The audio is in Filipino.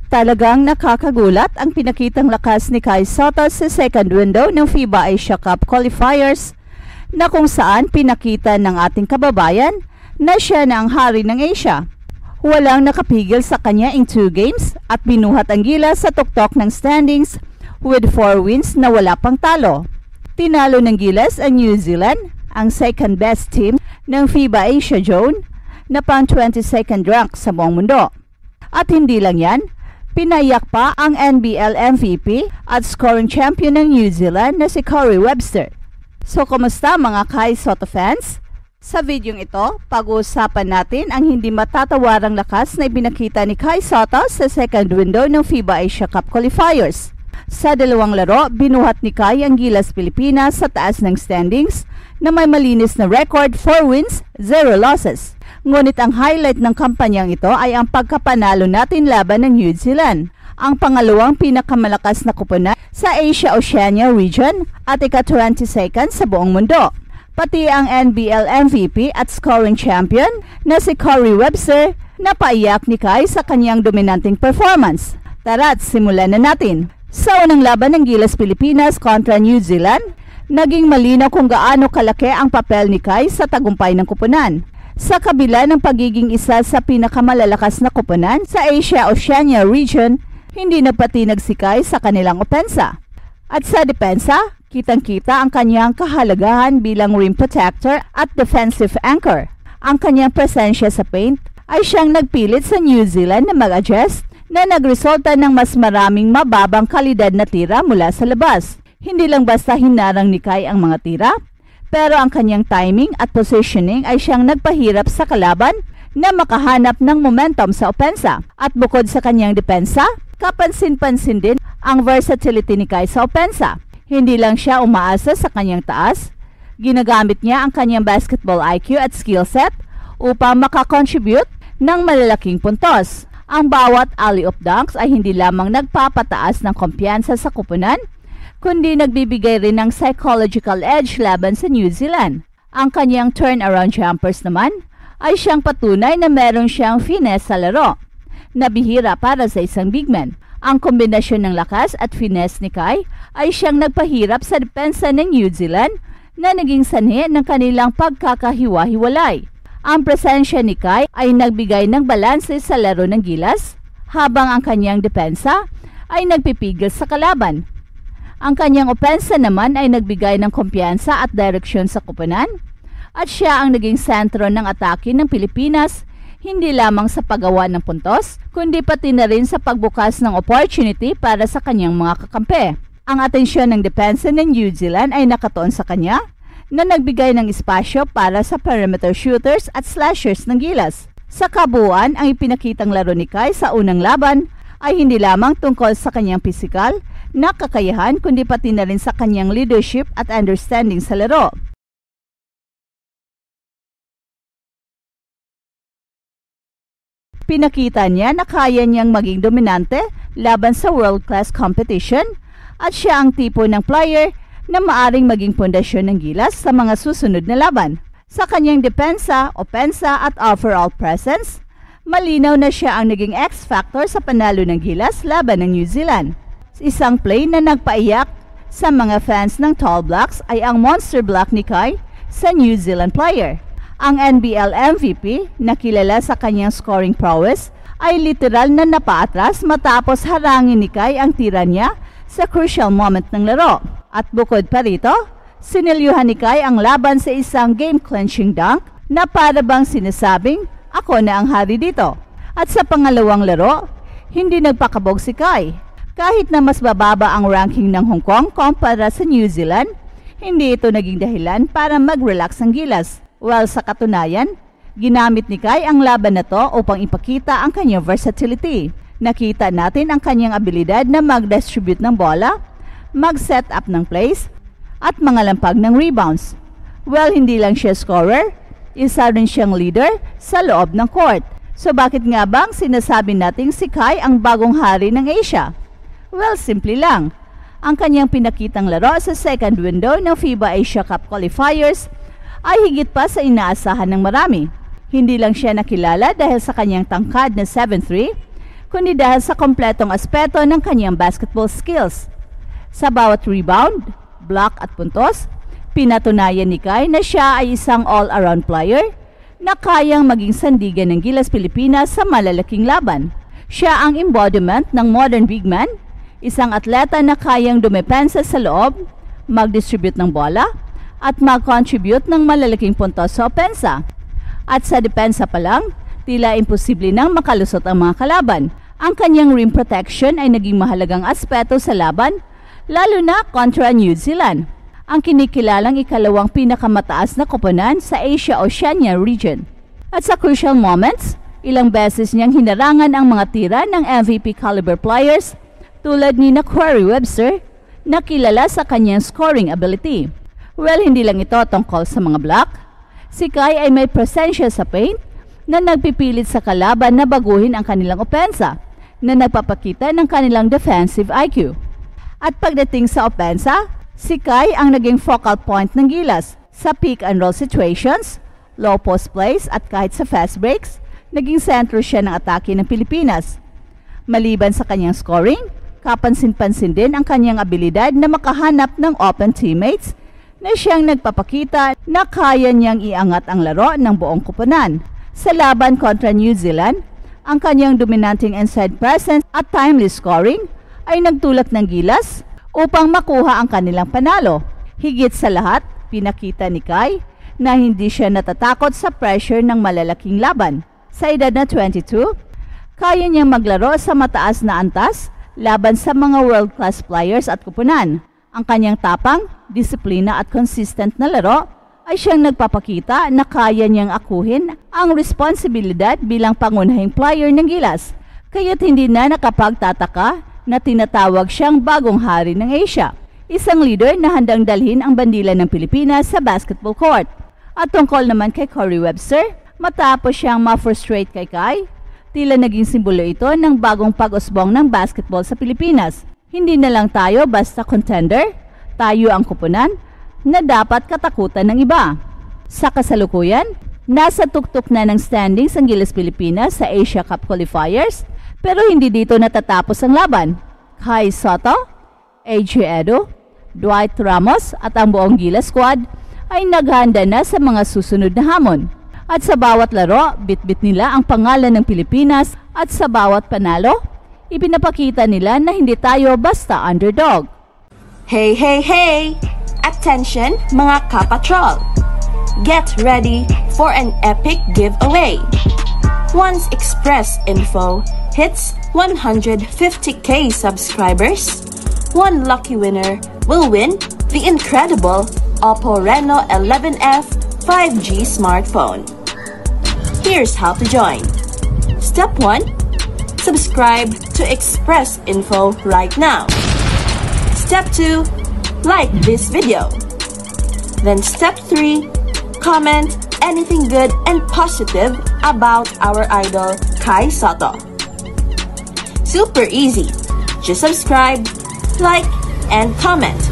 Talagang nakakagulat ang pinakitang lakas ni Kai Sotto sa second window ng FIBA Asia Cup qualifiers na kung saan pinakita ng ating kababayan na siya na ang hari ng Asia. Walang nakapigil sa kanya in 2 games at binuhat ang Gilas sa tuktok ng standings with 4 wins na wala pang talo. Tinalo ng Gilas ang New Zealand, ang second best team ng FIBA Asia Zone na pang 22nd rank sa buong mundo. At hindi lang yan, pinaiyak pa ang NBL MVP at scoring champion ng New Zealand na si Corey Webster. So kumusta mga Kai Sotto fans? Sa videong ito, pag-uusapan natin ang hindi matatawarang lakas na ipinakita ni Kai Sotto sa second window ng FIBA Asia Cup qualifiers. Sa 2 laro, binuhat ni Kai ang Gilas Pilipinas sa taas ng standings na may malinis na record 4 wins, 0 losses. Ngunit ang highlight ng kampanyang ito ay ang pagkapanalo natin laban ng New Zealand, ang pangalawang pinakamalakas na koponan sa Asia-Oceania region at ika-22nd sa buong mundo. Pati ang NBL MVP at scoring champion na si Corey Webster na paiyak ni Kai sa kanyang dominanting performance. Tara't simulan na natin. Sa unang laban ng Gilas Pilipinas kontra New Zealand, naging malinaw kung gaano kalaki ang papel ni Kai sa tagumpay ng koponan. Sa kabila ng pagiging isa sa pinakamalalakas na koponan sa Asia-Oceania region, hindi nagpatinag si Kai sa kanilang opensa. At sa depensa, kitang-kita ang kanyang kahalagahan bilang rim protector at defensive anchor. Ang kanyang presensya sa paint ay siyang nagpilit sa New Zealand na mag-adjust na nagresulta ng mas maraming mababang kalidad na tira mula sa labas. Hindi lang basta hinarang ni Kai ang mga tira, pero ang kanyang timing at positioning ay siyang nagpahirap sa kalaban na makahanap ng momentum sa opensa. At bukod sa kanyang depensa, kapansin-pansin din ang versatility ni Kai sa opensa. Hindi lang siya umaasa sa kanyang taas, ginagamit niya ang kanyang basketball IQ at skill set upang makakontribute ng malalaking puntos. Ang bawat alley-oop dunks ay hindi lamang nagpapataas ng kumpiyansa sa koponan, kundi nagbibigay rin ng psychological edge laban sa New Zealand. Ang kanyang turnaround jumpers naman ay siyang patunay na meron siyang finesse sa laro, na bihira para sa isang big man. Ang kombinasyon ng lakas at finesse ni Kai ay siyang nagpahirap sa depensa ng New Zealand na naging sanhi ng kanilang pagkakahiwa-hiwalay. Ang presensya ni Kai ay nagbigay ng balanse sa laro ng Gilas, habang ang kanyang depensa ay nagpipigil sa kalaban. Ang kanyang opensa naman ay nagbigay ng kumpiyansa at direksyon sa koponan, at siya ang naging sentro ng atake ng Pilipinas, hindi lamang sa paggawa ng puntos, kundi pati na rin sa pagbukas ng opportunity para sa kanyang mga kakampi. Ang atensyon ng depensa ng New Zealand ay nakatuon sa kanya, na nagbigay ng espasyo para sa perimeter shooters at slashers ng Gilas. Sa kabuuan, ang ipinakitang laro ni Kai sa unang laban ay hindi lamang tungkol sa kanyang pisikal na kakayahan, kundi pati na rin sa kanyang leadership at understanding sa laro. Pinakita niya na kaya niyang maging dominante laban sa world-class competition at siya ang tipo ng player na maaring maging pundasyon ng Gilas sa mga susunod na laban. Sa kanyang depensa, opensa at overall presence, malinaw na siya ang naging X-factor sa panalo ng Gilas laban ng New Zealand. Isang play na nagpaiyak sa mga fans ng Tall Blacks ay ang monster block ni Kai sa New Zealand player. Ang NBL MVP na kilala sa kanyang scoring prowess ay literal na napaatras matapos harangin ni Kai ang tira niya sa crucial moment ng laro. At bukod pa rito, sinilyuhan ni Kai ang laban sa isang game-clinching dunk na para bang sinasabing, ako na ang hari dito. At sa pangalawang laro, hindi nagpakabog si Kai. Kahit na mas bababa ang ranking ng Hong Kong kumpara sa New Zealand, hindi ito naging dahilan para mag-relax ang Gilas. Well, sa katunayan, ginamit ni Kai ang laban na to upang ipakita ang kanyang versatility. Nakita natin ang kanyang abilidad na mag-distribute ng bola, mag-set up ng plays, at mga lampag ng rebounds. Well, hindi lang siya scorer, isa rin siyang leader sa loob ng court. So bakit nga bang sinasabi nating si Kai ang bagong hari ng Asia? Well, simple lang. Ang kanyang pinakitang laro sa second window ng FIBA Asia Cup qualifiers ay higit pa sa inaasahan ng marami. Hindi lang siya nakilala dahil sa kanyang tangkad na 7'3", kundi dahil sa kompletong aspeto ng kanyang basketball skills. Sa bawat rebound, block at puntos, pinatunayan ni Kai na siya ay isang all-around player na kayang maging sandigan ng Gilas Pilipinas sa malalaking laban. Siya ang embodiment ng modern big man, isang atleta na kayang dumepensa sa loob, mag-distribute ng bola, at mag-contribute ng malalaking puntos sa opensa. At sa depensa pa lang, tila imposible nang makalusot ang mga kalaban. Ang kanyang rim protection ay naging mahalagang aspeto sa laban, lalo na kontra New Zealand, ang kinikilalang ikalawang pinakamataas na koponan sa Asia-Oceania region. At sa crucial moments, ilang beses niyang hinarangan ang mga tira ng MVP caliber players tulad ni Corey Webster na kilala sa kanyang scoring ability. Well, hindi lang ito tungkol sa mga block. Si Kai ay may presensya sa paint na nagpipilit sa kalaban na baguhin ang kanilang opensa na nagpapakita ng kanilang defensive IQ. At pagdating sa opensa, si Kai ang naging focal point ng Gilas sa pick and roll situations, low post plays at kahit sa fast breaks, naging sentro siya ng atake ng Pilipinas. Maliban sa kanyang scoring, kapansin-pansin din ang kanyang abilidad na makahanap ng open teammates na siyang nagpapakita na kaya niyang iangat ang laro ng buong koponan. Sa laban kontra New Zealand, ang kanyang dominating inside presence at timely scoring ay nagtulak ng Gilas upang makuha ang kanilang panalo. Higit sa lahat, pinakita ni Kai na hindi siya natatakot sa pressure ng malalaking laban. Sa edad na 22, kaya niyang maglaro sa mataas na antas laban sa mga world-class players at kupunan. Ang kanyang tapang, disiplina at consistent na laro ay siyang nagpapakita na kaya niyang akuhin ang responsibilidad bilang pangunahing player ng Gilas. Kaya't hindi na nakapagtataka na tinatawag siyang bagong hari ng Asia. Isang leader na handang dalhin ang bandila ng Pilipinas sa basketball court. At tungkol naman kay Corey Webster, matapos siyang ma-frustrate kay Kai, tila naging simbolo ito ng bagong pag-usbong ng basketball sa Pilipinas. Hindi na lang tayo basta contender, tayo ang kupunan na dapat katakutan ng iba. Sa kasalukuyan, nasa tuktok na ng standings ang Gilas Pilipinas sa Asia Cup qualifiers, pero hindi dito natatapos ang laban. Kai Sotto, AJ Edo, Dwight Ramos at ang buong Gilas squad ay naghahanda na sa mga susunod na hamon. At sa bawat laro, bit-bit nila ang pangalan ng Pilipinas at sa bawat panalo, ipinapakita nila na hindi tayo basta underdog. Hey, hey, hey! Attention mga kapatrol! Get ready for an epic giveaway! Once Express Info hits 150k subscribers, one lucky winner will win the incredible Oppo Reno 11F 5G smartphone. Here's how to join. Step 1. Subscribe to Express Info right now. Step 2. Like this video. Then step 3. Comment anything good and positive about our idol Kai Sotto. Super easy. Just subscribe, like, and comment.